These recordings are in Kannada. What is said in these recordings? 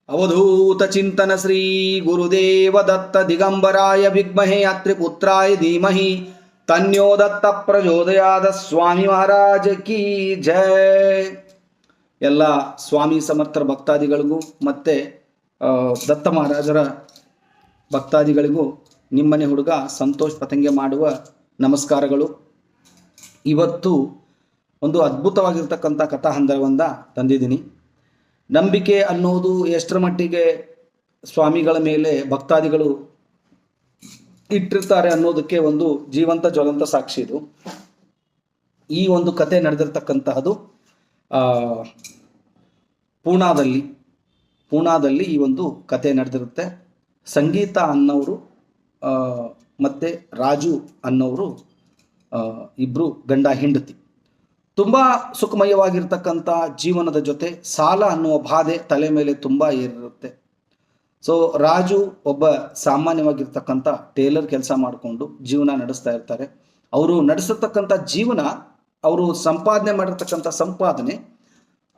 ಅವಧೂತ ಚಿಂತನ ಶ್ರೀ ಗುರುದೇವ ದತ್ತ ದಿಗಂಬರಾಯ ವಿದ್ಮಹೇ ಅತ್ರಿಪುತ್ರಾಯ ಧೀಮಹಿ ತನ್ಯೋ ದತ್ತ ಪ್ರಚೋದಯಾದ. ಸ್ವಾಮಿ ಮಹಾರಾಜ ಕಿ ಜಯ. ಎಲ್ಲ ಸ್ವಾಮಿ ಸಮರ್ಥರ ಭಕ್ತಾದಿಗಳಿಗೂ ಮತ್ತೆ ದತ್ತ ಮಹಾರಾಜರ ಭಕ್ತಾದಿಗಳಿಗೂ ನಿಮ್ಮನೆ ಹುಡುಗ ಸಂತೋಷ್ ಪತಂಗೆ ಮಾಡುವ ನಮಸ್ಕಾರಗಳು. ಇವತ್ತು ಒಂದು ಅದ್ಭುತವಾಗಿರ್ತಕ್ಕಂಥ ಕಥಾಹಂದರವೊಂದ ತಂದಿದ್ದೀನಿ. ನಂಬಿಕೆ ಅನ್ನೋದು ಎಷ್ಟರ ಮಟ್ಟಿಗೆ ಸ್ವಾಮಿಗಳ ಮೇಲೆ ಭಕ್ತಾದಿಗಳು ಇಟ್ಟಿರ್ತಾರೆ ಅನ್ನೋದಕ್ಕೆ ಒಂದು ಜೀವಂತ ಜ್ವಲಂತ ಸಾಕ್ಷಿ ಇದು. ಈ ಒಂದು ಕತೆ ನಡೆದಿರ್ತಕ್ಕಂತಹದ್ದು ಪೂನಾದಲ್ಲಿ ಈ ಒಂದು ಕತೆ ನಡೆದಿರುತ್ತೆ. ಸಂಗೀತ ಅನ್ನೋರು ಮತ್ತೆ ರಾಜು ಅನ್ನೋರು ಇಬ್ರು ಗಂಡ ಹೆಂಡತಿ. ತುಂಬ ಸುಖಮಯವಾಗಿರ್ತಕ್ಕಂಥ ಜೀವನದ ಜೊತೆ ಸಾಲ ಅನ್ನುವ ಬಾಧೆ ತಲೆ ಮೇಲೆ ತುಂಬ ಏರಿರುತ್ತೆ. ಸೊ ರಾಜು ಒಬ್ಬ ಸಾಮಾನ್ಯವಾಗಿರ್ತಕ್ಕಂಥ ಟೇಲರ್ ಕೆಲಸ ಮಾಡಿಕೊಂಡು ಜೀವನ ನಡೆಸ್ತಾ ಇರ್ತಾರೆ. ಅವರು ನಡೆಸತಕ್ಕಂಥ ಜೀವನ, ಅವರು ಸಂಪಾದನೆ ಮಾಡಿರ್ತಕ್ಕಂಥ ಸಂಪಾದನೆ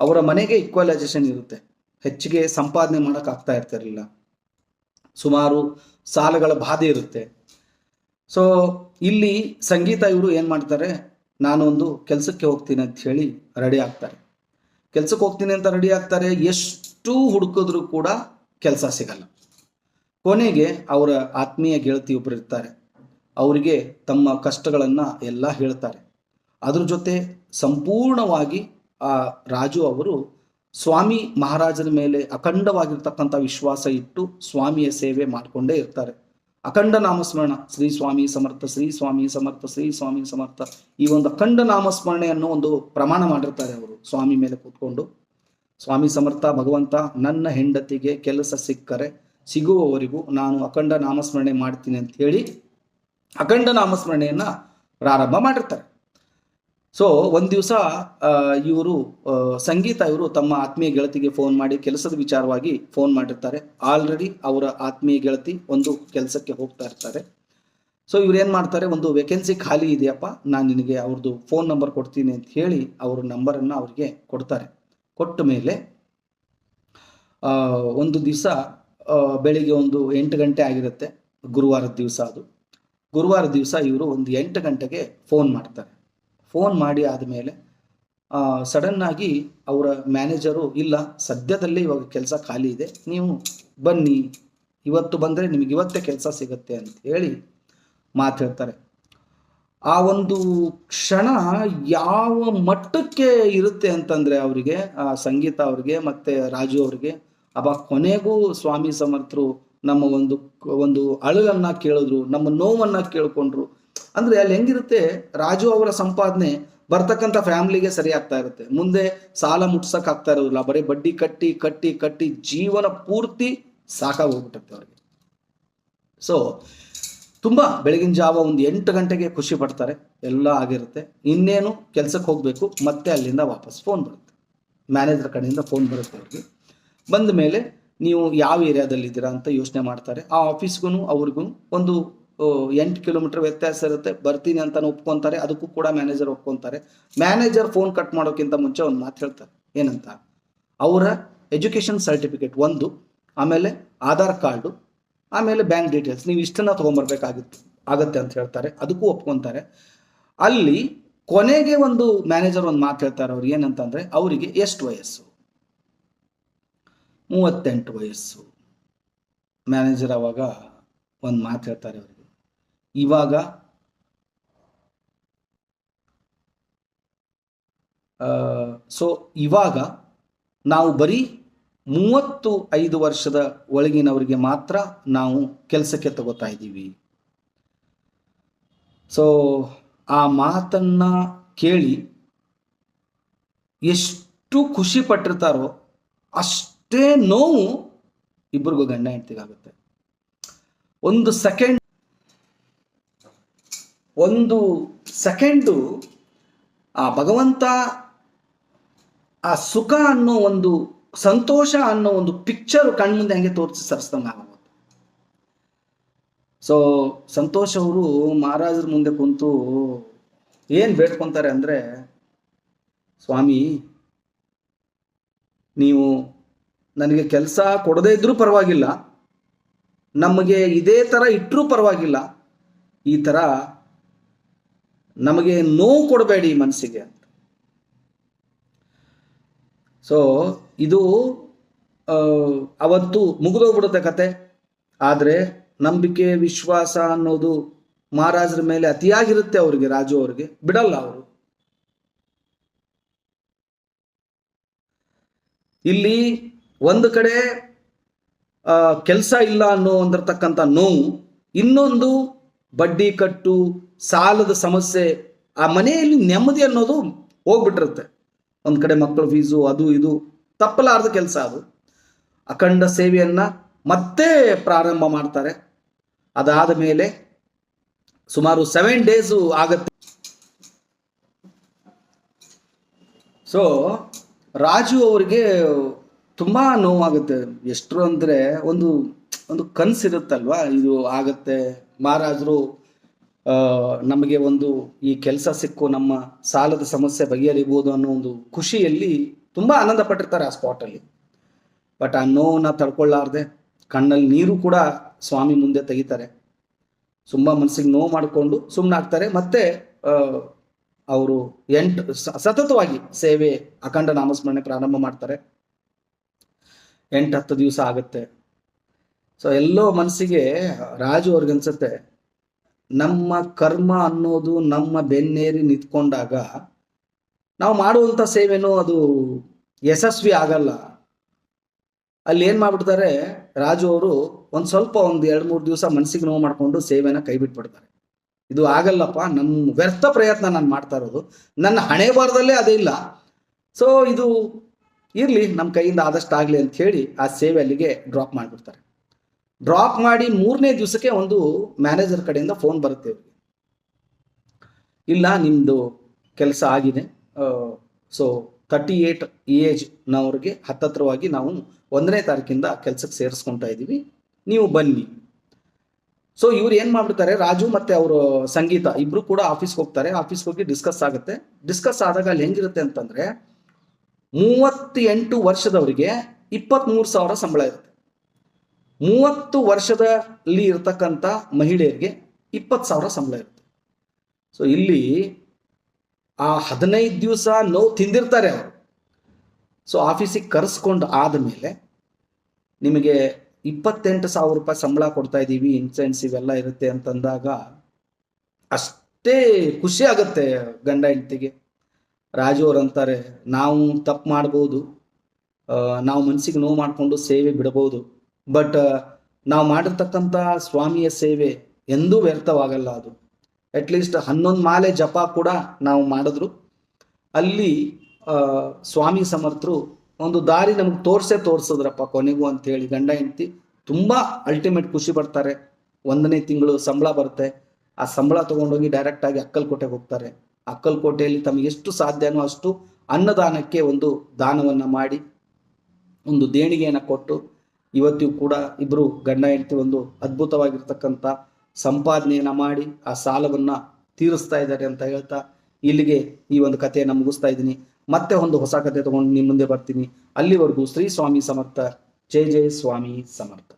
ಅವರ ಮನೆಗೆ ಈಕ್ವಲೈಸೇಷನ್ ಇರುತ್ತೆ. ಹೆಚ್ಚಿಗೆ ಸಂಪಾದನೆ ಮಾಡೋಕ್ಕಾಗ್ತಾ ಇರ್ತಿರಲಿಲ್ಲ. ಸುಮಾರು ಸಾಲಗಳ ಬಾಧೆ ಇರುತ್ತೆ. ಸೊ ಇಲ್ಲಿ ಸಂಗೀತ ಇವರು ಏನು ಮಾಡ್ತಾರೆ, ನಾನೊಂದು ಕೆಲಸಕ್ಕೆ ಹೋಗ್ತೀನಿ ಅಂತ ಹೇಳಿ ರೆಡಿ ಆಗ್ತಾರೆ. ಕೆಲಸಕ್ಕೆ ಹೋಗ್ತೀನಿ ಅಂತ ರೆಡಿ ಆಗ್ತಾರೆ. ಎಷ್ಟು ಹುಡುಕಿದ್ರು ಕೂಡ ಕೆಲಸ ಸಿಗಲ್ಲ. ಕೊನೆಗೆ ಅವರ ಆತ್ಮೀಯ ಗೆಳತಿ ಒಬ್ಬರು ಇರ್ತಾರೆ. ಅವರಿಗೆ ತಮ್ಮ ಕಷ್ಟಗಳನ್ನು ಎಲ್ಲ ಹೇಳ್ತಾರೆ. ಅದ್ರ ಜೊತೆ ಸಂಪೂರ್ಣವಾಗಿ ಆ ರಾಜು ಅವರು ಸ್ವಾಮಿ ಮಹಾರಾಜರ ಮೇಲೆ ಅಖಂಡವಾಗಿರ್ತಕ್ಕಂಥ ವಿಶ್ವಾಸ ಇಟ್ಟು ಸ್ವಾಮಿಯ ಸೇವೆ ಮಾಡಿಕೊಂಡೇ ಇರ್ತಾರೆ. ಅಖಂಡ ನಾಮಸ್ಮರಣ, ಶ್ರೀ ಸ್ವಾಮಿ ಸಮರ್ಥ, ಶ್ರೀ ಸ್ವಾಮಿ ಸಮರ್ಥ, ಶ್ರೀ ಸ್ವಾಮಿ ಸಮರ್ಥ, ಈ ಒಂದು ಅಖಂಡ ನಾಮಸ್ಮರಣೆ ಅನ್ನೋ ಒಂದು ಪ್ರಮಾಣ ಮಾಡಿರ್ತಾರೆ ಅವರು ಸ್ವಾಮಿ ಮೇಲೆ ಕೂತ್ಕೊಂಡು. ಸ್ವಾಮಿ ಸಮರ್ಥ ಭಗವಂತ, ನನ್ನ ಹೆಂಡತಿಗೆ ಕೆಲಸ ಸಿಕ್ಕರೆ ಸಿಗುವವರೆಗೂ ನಾನು ಅಖಂಡ ನಾಮಸ್ಮರಣೆ ಮಾಡ್ತೀನಿ ಅಂತ ಹೇಳಿ ಅಖಂಡ ನಾಮಸ್ಮರಣೆಯನ್ನ ಪ್ರಾರಂಭ ಮಾಡಿರ್ತಾರೆ. ಸೊ ಒಂದು ದಿವಸ ಇವರು ಸಂಗೀತ ಇವರು ತಮ್ಮ ಆತ್ಮೀಯ ಗೆಳತಿಗೆ ಫೋನ್ ಮಾಡಿ ಕೆಲಸದ ವಿಚಾರವಾಗಿ ಫೋನ್ ಮಾಡಿರ್ತಾರೆ. ಆಲ್ರೆಡಿ ಅವರ ಆತ್ಮೀಯ ಗೆಳತಿ ಒಂದು ಕೆಲಸಕ್ಕೆ ಹೋಗ್ತಾ ಇರ್ತಾರೆ. ಸೊ ಇವ್ರು ಏನು ಮಾಡ್ತಾರೆ, ಒಂದು ವೇಕೆನ್ಸಿ ಖಾಲಿ ಇದೆಯಪ್ಪ, ನಾನು ನಿನಗೆ ಅವ್ರದ್ದು ಫೋನ್ ನಂಬರ್ ಕೊಡ್ತೀನಿ ಅಂತ ಹೇಳಿ ಅವ್ರ ನಂಬರನ್ನು ಅವ್ರಿಗೆ ಕೊಡ್ತಾರೆ. ಕೊಟ್ಟ ಮೇಲೆ ಒಂದು ದಿವಸ ಬೆಳಿಗ್ಗೆ ಒಂದು 8 ಗಂಟೆ ಆಗಿರುತ್ತೆ. ಗುರುವಾರದ ದಿವಸ ಅದು. ಗುರುವಾರ ದಿವಸ ಇವರು ಒಂದು 8 ಗಂಟೆಗೆ ಫೋನ್ ಮಾಡ್ತಾರೆ. ಫೋನ್ ಮಾಡಿ ಆದಮೇಲೆ ಸಡನ್ನಾಗಿ ಅವರ ಮ್ಯಾನೇಜರು, ಇಲ್ಲ ಸದ್ಯದಲ್ಲೇ ಇವಾಗ ಕೆಲಸ ಖಾಲಿ ಇದೆ, ನೀವು ಬನ್ನಿ, ಇವತ್ತು ಬಂದರೆ ನಿಮಗೆ ಇವತ್ತೇ ಕೆಲಸ ಸಿಗುತ್ತೆ ಅಂತ ಹೇಳಿ ಮಾತಾಡ್ತಾರೆ. ಆ ಒಂದು ಕ್ಷಣ ಯಾವ ಮಟ್ಟಕ್ಕೆ ಇರುತ್ತೆ ಅಂತಂದರೆ ಅವರಿಗೆ, ಆ ಸಂಗೀತ ಅವ್ರಿಗೆ ಮತ್ತು ರಾಜು ಅವ್ರಿಗೆ, ಕೊನೆಗೂ ಸ್ವಾಮಿ ಸಮರ್ಥರು ನಮ್ಮ ಒಂದು ಅಳಲನ್ನು ಕೇಳಿದ್ರು, ನಮ್ಮ ನೋವನ್ನು ಕೇಳ್ಕೊಂಡ್ರು. ಅಂದರೆ ಅಲ್ಲಿ ಹೆಂಗಿರುತ್ತೆ, ರಾಜು ಅವರ ಸಂಪಾದನೆ ಬರ್ತಕ್ಕಂಥ ಫ್ಯಾಮಿಲಿಗೆ ಸರಿ ಆಗ್ತಾ ಇರುತ್ತೆ. ಮುಂದೆ ಸಾಲ ಮುಟ್ಸಕ್ ಆಗ್ತಾ ಇರೋದಿಲ್ಲ. ಬರೀ ಬಡ್ಡಿ ಕಟ್ಟಿ ಕಟ್ಟಿ ಕಟ್ಟಿ ಜೀವನ ಪೂರ್ತಿ ಸಾಕಾಗೋಗ್ಬಿಟ್ಟೆ ಅವ್ರಿಗೆ. ಸೊ ತುಂಬ ಬೆಳಗಿನ ಜಾವ ಒಂದು 8 ಗಂಟೆಗೆ ಖುಷಿ ಪಡ್ತಾರೆ. ಎಲ್ಲ ಆಗಿರುತ್ತೆ. ಇನ್ನೇನು ಕೆಲಸಕ್ಕೆ ಹೋಗಬೇಕು. ಮತ್ತೆ ಅಲ್ಲಿಂದ ವಾಪಸ್ ಫೋನ್ ಬರುತ್ತೆ, ಮ್ಯಾನೇಜರ್ ಕಡೆಯಿಂದ ಫೋನ್ ಬರುತ್ತೆ ಅವ್ರಿಗೆ. ಬಂದ ಮೇಲೆ ನೀವು ಯಾವ ಏರಿಯಾದಲ್ಲಿದ್ದೀರಾ ಅಂತ ಯೋಚನೆ ಮಾಡ್ತಾರೆ. ಆ ಆಫೀಸ್ಗೂ ಅವ್ರಿಗೂ ಒಂದು 8 ಕಿಲೋಮೀಟರ್ ವ್ಯತ್ಯಾಸ ಇರುತ್ತೆ. ಬರ್ತೀನಿ ಅಂತ ಒಪ್ಕೊಂತಾರೆ. ಅದಕ್ಕೂ ಕೂಡ ಮ್ಯಾನೇಜರ್ ಒಪ್ಕೊಂತಾರೆ. ಮ್ಯಾನೇಜರ್ ಫೋನ್ ಕಟ್ ಮಾಡೋಕ್ಕಿಂತ ಮುಂಚೆ ಒಂದು ಮಾತು ಹೇಳ್ತಾರೆ. ಏನಂತ, ಅವರ ಎಜುಕೇಷನ್ ಸರ್ಟಿಫಿಕೇಟ್ ಒಂದು, ಆಮೇಲೆ ಆಧಾರ್ ಕಾರ್ಡು, ಆಮೇಲೆ ಬ್ಯಾಂಕ್ ಡೀಟೇಲ್ಸ್, ನೀವು ಇಷ್ಟನ್ನ ಆಗತ್ತೆ ಅಂತ ಹೇಳ್ತಾರೆ. ಅದಕ್ಕೂ ಒಪ್ಕೊಂತಾರೆ. ಅಲ್ಲಿ ಕೊನೆಗೆ ಒಂದು ಮ್ಯಾನೇಜರ್ ಒಂದು ಮಾತು ಹೇಳ್ತಾರೆ. ಅವ್ರು ಏನಂತಂದ್ರೆ, ಅವರಿಗೆ ಎಷ್ಟು ವಯಸ್ಸು? 38 ವಯಸ್ಸು. ಮ್ಯಾನೇಜರ್ ಅವಾಗ ಒಂದು ಮಾತು ಹೇಳ್ತಾರೆ ಅವರಿಗೆ, ಇವಾಗ ಇವಾಗ ನಾವು ಬರೀ 35 ವರ್ಷದ ಒಳಗಿನವರಿಗೆ ಮಾತ್ರ ನಾವು ಕೆಲಸಕ್ಕೆ ತಗೋತಾ ಇದ್ದೀವಿ. ಸೊ ಆ ಮಾತನ್ನ ಕೇಳಿ ಎಷ್ಟು ಖುಷಿ ಪಟ್ಟಿರ್ತಾರೋ ಅಷ್ಟೇ ನೋವು ಇಬ್ಬರಿಗೂ ಗಂಡ ಹೆಂಡತಿಗಾಗುತ್ತೆ. ಒಂದು ಸೆಕೆಂಡು ಆ ಭಗವಂತ ಆ ಸುಖ ಅನ್ನೋ ಒಂದು ಸಂತೋಷ ಅನ್ನೋ ಒಂದು ಪಿಕ್ಚರ್ ಕಣ್ಮುಂದೆ ಹಂಗೆ ತೋರಿಸಿ ಸರಿಸ್ದಂಗೆ ಆಗೋದು. ಸೊ ಸಂತೋಷ್ ಅವರು ಮಹಾರಾಜರ ಮುಂದೆ ಕುಂತು ಏನು ಬೇಡ್ಕೊಂತಾರೆ ಅಂದರೆ, ಸ್ವಾಮಿ ನೀವು ನನಗೆ ಕೆಲಸ ಕೊಡದೇ ಇದ್ರೂ ಪರವಾಗಿಲ್ಲ, ನಮಗೆ ಇದೇ ಥರ ಇಟ್ಟರೂ ಪರವಾಗಿಲ್ಲ, ಈ ಥರ ನಮಗೆ ನೋವು ಕೊಡಬೇಡಿ ಮನಸ್ಸಿಗೆ ಅಂತ. ಸೊ ಇದು ಅವತ್ತು ಮುಗಿದೋಗ್ಬಿಡುತ್ತೆ ಕತೆ. ಆದರೆ ನಂಬಿಕೆ ವಿಶ್ವಾಸ ಅನ್ನೋದು ಮಹಾರಾಜರ ಮೇಲೆ ಅತಿಯಾಗಿರುತ್ತೆ ಅವರಿಗೆ, ರಾಜು ಅವರಿಗೆ ಬಿಡಲ್ಲ ಅವರು. ಇಲ್ಲಿ ಒಂದು ಕಡೆ ಕೆಲಸ ಇಲ್ಲ ಅನ್ನೋ ಒಂದಿರ್ತಕ್ಕಂಥ ನೋವು, ಇನ್ನೊಂದು ಬಡ್ಡಿ ಕಟ್ಟು, ಸಾಲದ ಸಮಸ್ಯೆ, ಆ ಮನೆಯಲ್ಲಿ ನೆಮ್ಮದಿ ಅನ್ನೋದು ಹೋಗ್ಬಿಟ್ಟಿರುತ್ತೆ. ಒಂದು ಕಡೆ ಮಕ್ಕಳ ಫೀಸು, ಅದು ಇದು, ತಪ್ಪಲಾರ್ದ ಕೆಲಸ ಅದು. ಅಖಂಡ ಸೇವೆಯನ್ನ ಮತ್ತೆ ಪ್ರಾರಂಭ ಮಾಡ್ತಾರೆ. ಅದಾದ ಮೇಲೆ ಸುಮಾರು 7 days ಆಗತ್ತೆ. ಸೊ ರಾಜು ಅವರಿಗೆ ತುಂಬಾ ನೋವಾಗುತ್ತೆ. ಎಷ್ಟರು ಅಂದ್ರೆ ಒಂದು ಒಂದು ಕನಸಿರುತ್ತಲ್ವಾ, ಇದು ಆಗತ್ತೆ, ಮಹಾರಾಜರು ನಮಗೆ ಒಂದು ಈ ಕೆಲಸ ಸಿಕ್ಕು ನಮ್ಮ ಸಾಲದ ಸಮಸ್ಯೆ ಬಗೆಹರಿಬಹುದು ಅನ್ನೋ ಒಂದು ಖುಷಿಯಲ್ಲಿ ತುಂಬಾ ಆನಂದ ಪಟ್ಟಿರ್ತಾರೆ ಆ ಸ್ಪಾಟಲ್ಲಿ. ಬಟ್ ಆ ನೋವನ್ನ ತಡ್ಕೊಳ್ಳಾರ್ದೆ ಕಣ್ಣಲ್ಲಿ ನೀರು ಕೂಡ ಸ್ವಾಮಿ ಮುಂದೆ ತೆಗಿತಾರೆ. ತುಂಬಾ ಮನಸ್ಸಿಗೆ ನೋವು ಮಾಡಿಕೊಂಡು ಸುಮ್ಮನಾಗ್ತಾರೆ. ಮತ್ತೆ ಅವರು ಸತತವಾಗಿ ಸೇವೆ ಅಖಂಡ ನಾಮಸ್ಮರಣೆ ಪ್ರಾರಂಭ ಮಾಡ್ತಾರೆ. 8-10 ದಿವಸ ಆಗುತ್ತೆ. ಸೊ ಎಲ್ಲೋ ಮನಸ್ಸಿಗೆ ರಾಜು ಅವ್ರಿಗೆ ಅನ್ಸುತ್ತೆ, ನಮ್ಮ ಕರ್ಮ ಅನ್ನೋದು ನಮ್ಮ ಬೆನ್ನೇರಿ ನಿಂತ್ಕೊಂಡಾಗ ನಾವು ಮಾಡುವಂಥ ಸೇವೆನೂ ಅದು ಯಶಸ್ವಿ ಆಗಲ್ಲ. ಅಲ್ಲಿ ಏನು ಮಾಡ್ಬಿಡ್ತಾರೆ ರಾಜು ಅವರು, ಒಂದು 2-3 ದಿವಸ ಮನಸ್ಸಿಗೆ ನೋವು ಮಾಡಿಕೊಂಡು ಸೇವೆನ ಕೈ ಬಿಟ್ಬಿಡ್ತಾರೆ. ಇದು ಆಗಲ್ಲಪ್ಪ, ನಮ್ಮ ವ್ಯರ್ಥ ಪ್ರಯತ್ನ ನಾನು ಮಾಡ್ತಾ ಇರೋದು, ನನ್ನ ಹಣೆ ಬಾರದಲ್ಲೇ ಅದೇ ಇಲ್ಲ, ಸೊ ಇದು ಇರಲಿ, ನಮ್ಮ ಕೈಯಿಂದ ಆದಷ್ಟು ಆಗಲಿ ಅಂತ ಹೇಳಿ ಆ ಸೇವೆ ಅಲ್ಲಿಗೆ ಡ್ರಾಪ್ ಮಾಡಿಬಿಡ್ತಾರೆ. ಡ್ರಾಪ್ ಮಾಡಿ 3ನೇ ದಿವಸಕ್ಕೆ ಒಂದು ಮ್ಯಾನೇಜರ್ ಕಡೆಯಿಂದ ಫೋನ್ ಬರುತ್ತೆ ಇವ್ರಿಗೆ, ಇಲ್ಲ ನಿಮ್ಮದು ಕೆಲಸ ಆಗಿದೆ, ಸೊ 38 ಏಜ್ನವ್ರಿಗೆ ಹತ್ತತ್ರವಾಗಿ ನಾವು 1ನೇ ತಾರೀಕಿಂದ ಕೆಲಸಕ್ಕೆ ಸೇರಿಸ್ಕೊತಾ ಇದ್ದೀವಿ, ನೀವು ಬನ್ನಿ. ಸೊ ಇವ್ರು ಏನು ಮಾಡ್ಬಿಡ್ತಾರೆ, ರಾಜು ಮತ್ತೆ ಅವರು ಸಂಗೀತ ಇಬ್ರು ಕೂಡ ಆಫೀಸ್ಗೆ ಹೋಗ್ತಾರೆ. ಆಫೀಸ್ಗೆ ಹೋಗಿ ಡಿಸ್ಕಸ್ ಆಗುತ್ತೆ. ಡಿಸ್ಕಸ್ ಆದಾಗ ಅಲ್ಲಿ ಹೆಂಗಿರುತ್ತೆ ಅಂತಂದ್ರೆ, 38 ವರ್ಷದವರಿಗೆ 23,000 ಸಂಬಳ ಇರುತ್ತೆ. 30 ವರ್ಷದಲ್ಲಿ ಇರ್ತಕ್ಕಂಥ ಮಹಿಳೆಯರಿಗೆ 20,000 ಸಂಬಳ ಇರುತ್ತೆ. ಸೊ ಇಲ್ಲಿ ಆ 15 ದಿವಸ ನೋವು ತಿಂದಿರ್ತಾರೆ ಅವರು. ಸೊ ಆಫೀಸಿಗೆ ಕರೆಸ್ಕೊಂಡು ಆದಮೇಲೆ ನಿಮಗೆ 28,000 ರೂಪಾಯಿ ಸಂಬಳ ಕೊಡ್ತಾ ಇದ್ದೀವಿ, ಇನ್ಸೆನ್ಸಿವ್ ಎಲ್ಲ ಇರುತ್ತೆ ಅಂತಂದಾಗ ಅಷ್ಟೇ ಖುಷಿ ಆಗುತ್ತೆ ಗಂಡ ಹೆಂಡತಿಗೆ. ರಾಜು ಅವ್ರು ಅಂತಾರೆ, ನಾವು ತಪ್ಪು ಮಾಡ್ಬೋದು, ನಾವು ಮನಸ್ಸಿಗೆ ನೋವು ಮಾಡಿಕೊಂಡು ಸೇವೆ ಬಿಡಬಹುದು, ಬಟ್ ನಾವು ಮಾಡಿರ್ತಕ್ಕಂಥ ಸ್ವಾಮಿಯ ಸೇವೆ ಎಂದೂ ವ್ಯರ್ಥವಾಗಲ್ಲ. ಅದು ಅಟ್ಲೀಸ್ಟ್ 11 ಮಾಲೆ ಜಪ ಕೂಡ ನಾವು ಮಾಡಿದ್ರು ಅಲ್ಲಿ ಸ್ವಾಮಿ ಸಮರ್ಥರು ಒಂದು ದಾರಿ ನಮ್ಗೆ ತೋರಿಸಿದ್ರಪ್ಪ ಕೊನೆಗೂ ಅಂತ ಹೇಳಿ ಗಂಡ ಹೆಂಡತಿ ತುಂಬ ಅಲ್ಟಿಮೇಟ್ ಖುಷಿ ಪಡ್ತಾರೆ. 1ನೇ ತಿಂಗಳು ಸಂಬಳ ಬರುತ್ತೆ. ಆ ಸಂಬಳ ತೊಗೊಂಡೋಗಿ ಡೈರೆಕ್ಟಾಗಿ ಅಕ್ಕಲ್ಕೋಟೆಗೆ ಹೋಗ್ತಾರೆ. ಅಕ್ಕಲ್ಕೋಟೆಯಲ್ಲಿ ತಮಗೆ ಎಷ್ಟು ಸಾಧ್ಯನೋ ಅಷ್ಟು ಅನ್ನದಾನಕ್ಕೆ ಒಂದು ದಾನವನ್ನು ಮಾಡಿ ಒಂದು ದೇಣಿಗೆಯನ್ನು ಕೊಟ್ಟು ಇವತ್ತಿಗೂ ಕೂಡ ಇಬ್ಬರು ಗಂಡ ಹೆಂಡತಿ ಒಂದು ಅದ್ಭುತವಾಗಿರ್ತಕ್ಕಂಥ ಸಂಪಾದನೆಯನ್ನು ಮಾಡಿ ಆ ಸಾಲವನ್ನು ತೀರಿಸ್ತಾ ಇದ್ದಾರೆ ಅಂತ ಹೇಳ್ತಾ ಇಲ್ಲಿಗೆ ಈ ಒಂದು ಕಥೆಯನ್ನು ಮುಗಿಸ್ತಾ ಇದ್ದೀನಿ. ಮತ್ತೆ ಒಂದು ಹೊಸ ಕಥೆ ತಗೊಂಡು ನಿಮ್ಮ ಮುಂದೆ ಬರ್ತೀನಿ. ಅಲ್ಲಿವರೆಗೂ ಶ್ರೀ ಸ್ವಾಮಿ ಸಮರ್ಥ. ಜೈ ಜೈ ಸ್ವಾಮಿ ಸಮರ್ಥ.